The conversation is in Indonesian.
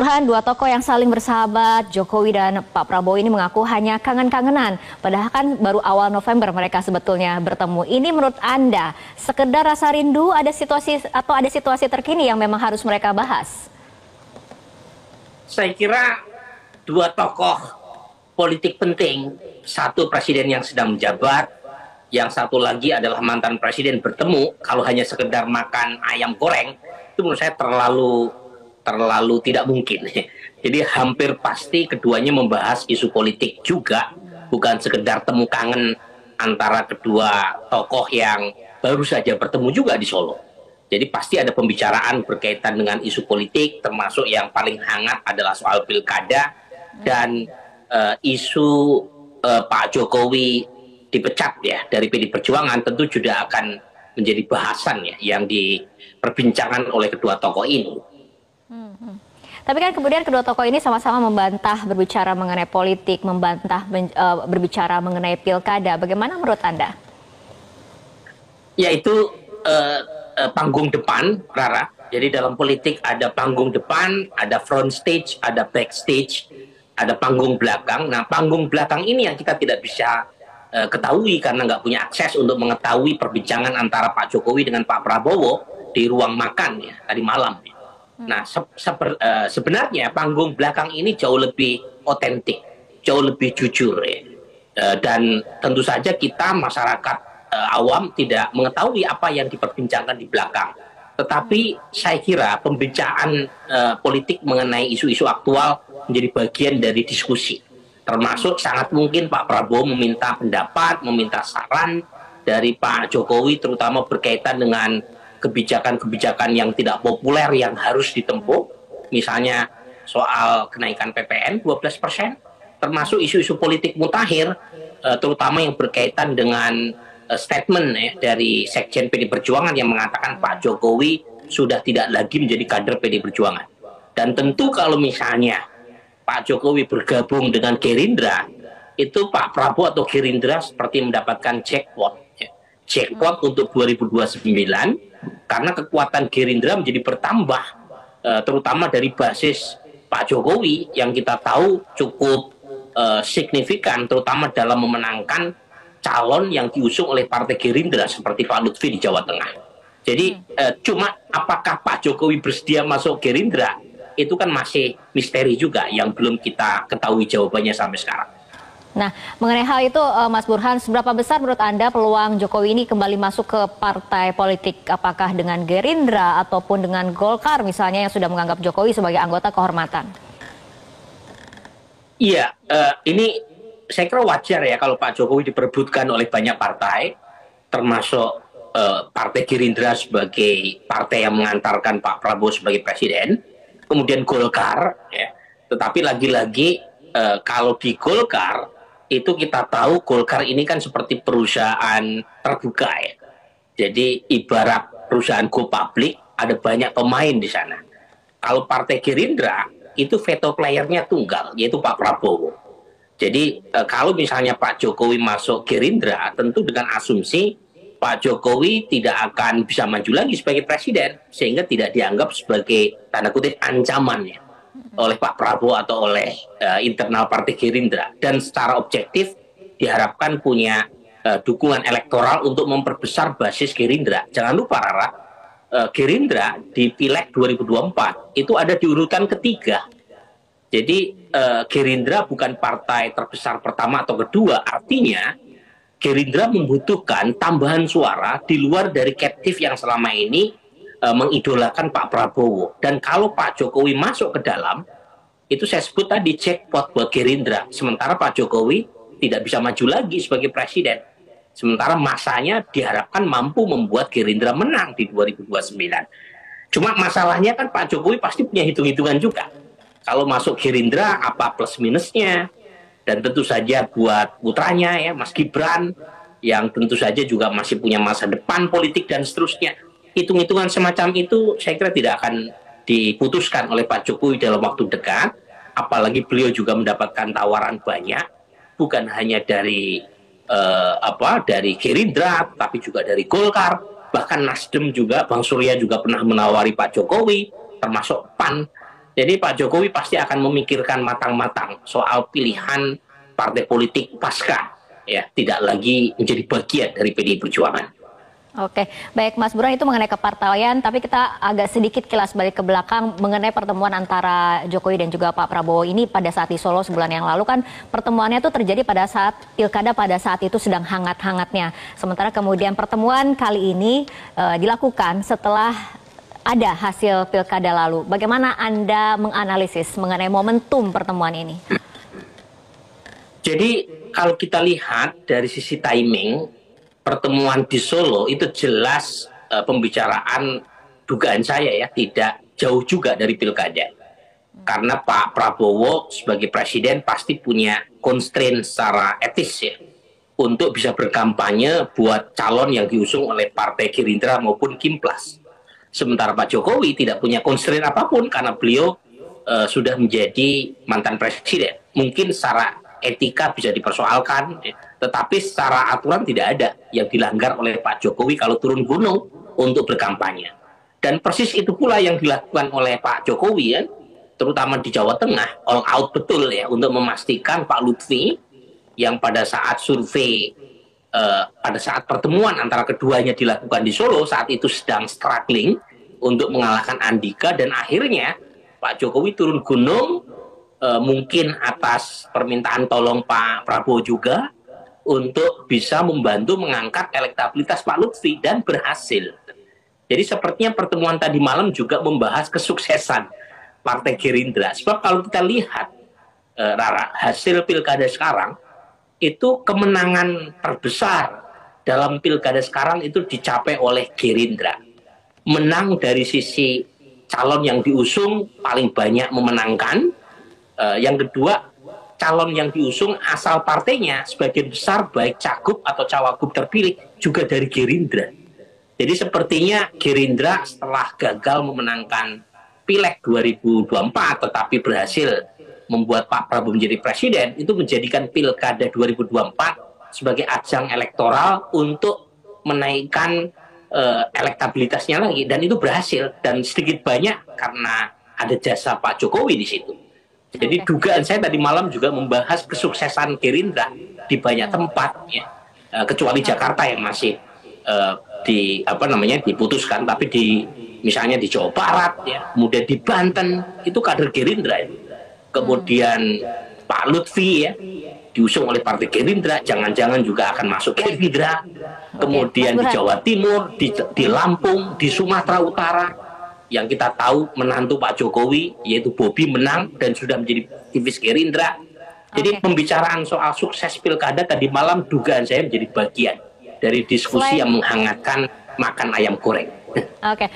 Burhan, dua tokoh yang saling bersahabat, Jokowi dan Pak Prabowo ini mengaku hanya kangen-kangenan. Padahal kan baru awal November mereka sebetulnya bertemu. Ini menurut Anda, sekedar rasa rindu, ada situasi terkini yang memang harus mereka bahas? Saya kira dua tokoh politik penting, satu presiden yang sedang menjabat, yang satu lagi adalah mantan presiden bertemu, kalau hanya sekedar makan ayam goreng, itu menurut saya terlalu tidak mungkin. Jadi hampir pasti keduanya membahas isu politik juga, bukan sekedar temu kangen antara kedua tokoh yang baru saja bertemu juga di Solo. Jadi pasti ada pembicaraan berkaitan dengan isu politik, termasuk yang paling hangat adalah soal pilkada dan isu Pak Jokowi dipecat ya dari PD Perjuangan tentu juga akan menjadi bahasan ya yang diperbincangkan oleh kedua tokoh ini. Tapi kan kemudian kedua tokoh ini sama-sama membantah berbicara mengenai politik, membantah berbicara mengenai pilkada. Bagaimana menurut Anda? Yaitu panggung depan, Rara. Jadi dalam politik ada panggung depan, ada front stage, ada backstage, ada panggung belakang. Nah, panggung belakang ini yang kita tidak bisa ketahui karena nggak punya akses untuk mengetahui perbincangan antara Pak Jokowi dengan Pak Prabowo di ruang makan ya tadi malam. Nah, sebenarnya panggung belakang ini jauh lebih otentik, jauh lebih jujur ya. Dan tentu saja kita masyarakat awam tidak mengetahui apa yang diperbincangkan di belakang. Tetapi saya kira pembicaraan politik mengenai isu-isu aktual menjadi bagian dari diskusi. Termasuk sangat mungkin Pak Prabowo meminta pendapat, meminta saran dari Pak Jokowi terutama berkaitan dengan kebijakan-kebijakan yang tidak populer yang harus ditempuh. Misalnya soal kenaikan PPN 12%, termasuk isu-isu politik mutakhir, terutama yang berkaitan dengan statement ya, dari Sekjen PD Perjuangan yang mengatakan Pak Jokowi sudah tidak lagi menjadi kader PD Perjuangan. Dan tentu kalau misalnya Pak Jokowi bergabung dengan Gerindra, itu Pak Prabowo atau Gerindra seperti mendapatkan jackpot. Ya. Jackpot untuk 2029, karena kekuatan Gerindra menjadi bertambah, terutama dari basis Pak Jokowi yang kita tahu cukup signifikan, terutama dalam memenangkan calon yang diusung oleh Partai Gerindra seperti Pak Lutfi di Jawa Tengah. Jadi cuma apakah Pak Jokowi bersedia masuk Gerindra itu kan masih misteri juga yang belum kita ketahui jawabannya sampai sekarang. Nah, mengenai hal itu Mas Burhan, seberapa besar menurut Anda peluang Jokowi ini kembali masuk ke partai politik? Apakah dengan Gerindra ataupun dengan Golkar misalnya yang sudah menganggap Jokowi sebagai anggota kehormatan? Iya, ini saya kira wajar ya kalau Pak Jokowi diperebutkan oleh banyak partai, termasuk Partai Gerindra sebagai partai yang mengantarkan Pak Prabowo sebagai presiden, kemudian Golkar, ya. Tetapi lagi-lagi kalau di Golkar itu kita tahu Golkar ini kan seperti perusahaan terbuka ya. Jadi ibarat perusahaan go public, ada banyak pemain di sana. Kalau Partai Gerindra itu veto playernya tunggal, yaitu Pak Prabowo. Jadi kalau misalnya Pak Jokowi masuk Gerindra, tentu dengan asumsi Pak Jokowi tidak akan bisa maju lagi sebagai presiden, sehingga tidak dianggap sebagai tanda kutip ancaman ya, oleh Pak Prabowo atau oleh internal Partai Gerindra. Dan secara objektif diharapkan punya dukungan elektoral untuk memperbesar basis Gerindra. Jangan lupa Rara, Gerindra di Pileg 2024 itu ada di urutan ketiga. Jadi Gerindra bukan partai terbesar pertama atau kedua, artinya Gerindra membutuhkan tambahan suara di luar dari captive yang selama ini mengidolakan Pak Prabowo. Dan kalau Pak Jokowi masuk ke dalam, itu saya sebut tadi jackpot buat Gerindra. Sementara Pak Jokowi tidak bisa maju lagi sebagai presiden. Sementara masanya diharapkan mampu membuat Gerindra menang di 2029. Cuma masalahnya kan Pak Jokowi pasti punya hitung-hitungan juga. Kalau masuk Gerindra apa plus minusnya, dan tentu saja buat putranya ya Mas Gibran yang tentu saja juga masih punya masa depan politik dan seterusnya. Hitung-hitungan semacam itu saya kira tidak akan diputuskan oleh Pak Jokowi dalam waktu dekat, apalagi beliau juga mendapatkan tawaran banyak, bukan hanya dari dari Gerindra, tapi juga dari Golkar, bahkan Nasdem juga, Bang Surya juga pernah menawari Pak Jokowi, termasuk PAN. Jadi Pak Jokowi pasti akan memikirkan matang-matang soal pilihan partai politik pasca, ya, tidak lagi menjadi bagian dari PDI Perjuangan. Oke, baik Mas Burhan, itu mengenai kepartaian, tapi kita agak sedikit kilas balik ke belakang mengenai pertemuan antara Jokowi dan juga Pak Prabowo ini pada saat di Solo sebulan yang lalu. Kan pertemuannya itu terjadi pada saat pilkada pada saat itu sedang hangat-hangatnya. Sementara kemudian pertemuan kali ini dilakukan setelah ada hasil pilkada lalu. Bagaimana Anda menganalisis mengenai momentum pertemuan ini? Jadi kalau kita lihat dari sisi timing, pertemuan di Solo itu jelas pembicaraan, dugaan saya ya, tidak jauh juga dari pilkada. Karena Pak Prabowo sebagai presiden pasti punya constraint secara etis ya, untuk bisa berkampanye buat calon yang diusung oleh Partai Gerindra maupun Kimplas. Sementara Pak Jokowi tidak punya constraint apapun karena beliau sudah menjadi mantan presiden. Mungkin secara etika bisa dipersoalkan, tetapi secara aturan tidak ada yang dilanggar oleh Pak Jokowi kalau turun gunung untuk berkampanye. Dan persis itu pula yang dilakukan oleh Pak Jokowi ya, terutama di Jawa Tengah, all out betul ya, untuk memastikan Pak Lutfi yang pada saat survei, pada saat pertemuan antara keduanya dilakukan di Solo, saat itu sedang struggling untuk mengalahkan Andika, dan akhirnya Pak Jokowi turun gunung, mungkin atas permintaan tolong Pak Prabowo juga, untuk bisa membantu mengangkat elektabilitas Pak Lutfi, dan berhasil. Jadi sepertinya pertemuan tadi malam juga membahas kesuksesan Partai Gerindra. Sebab kalau kita lihat Rara, hasil pilkada sekarang, itu kemenangan terbesar dalam pilkada sekarang itu dicapai oleh Gerindra. Menang dari sisi calon yang diusung paling banyak memenangkan. Yang kedua, calon yang diusung asal partainya sebagian besar baik cagup atau cawagup terpilih juga dari Gerindra. Jadi sepertinya Gerindra setelah gagal memenangkan Pileg 2024 tetapi berhasil membuat Pak Prabowo menjadi presiden, itu menjadikan Pilkada 2024 sebagai ajang elektoral untuk menaikkan elektabilitasnya lagi, dan itu berhasil, dan sedikit banyak karena ada jasa Pak Jokowi di situ. Jadi dugaan saya tadi malam juga membahas kesuksesan Gerindra di banyak tempat ya, kecuali Jakarta yang masih diputuskan, tapi misalnya di Jawa Barat ya, kemudian di Banten itu kader Gerindra ya. Kemudian Pak Lutfi ya diusung oleh Partai Gerindra, jangan-jangan juga akan masuk Gerindra. Kemudian di Jawa Timur, di Lampung, di Sumatera Utara, yang kita tahu menantu Pak Jokowi yaitu Bobi menang dan sudah menjadi aktivis Gerindra. Jadi pembicaraan soal sukses pilkada tadi malam dugaan saya menjadi bagian dari diskusi yang menghangatkan makan ayam goreng. Oke.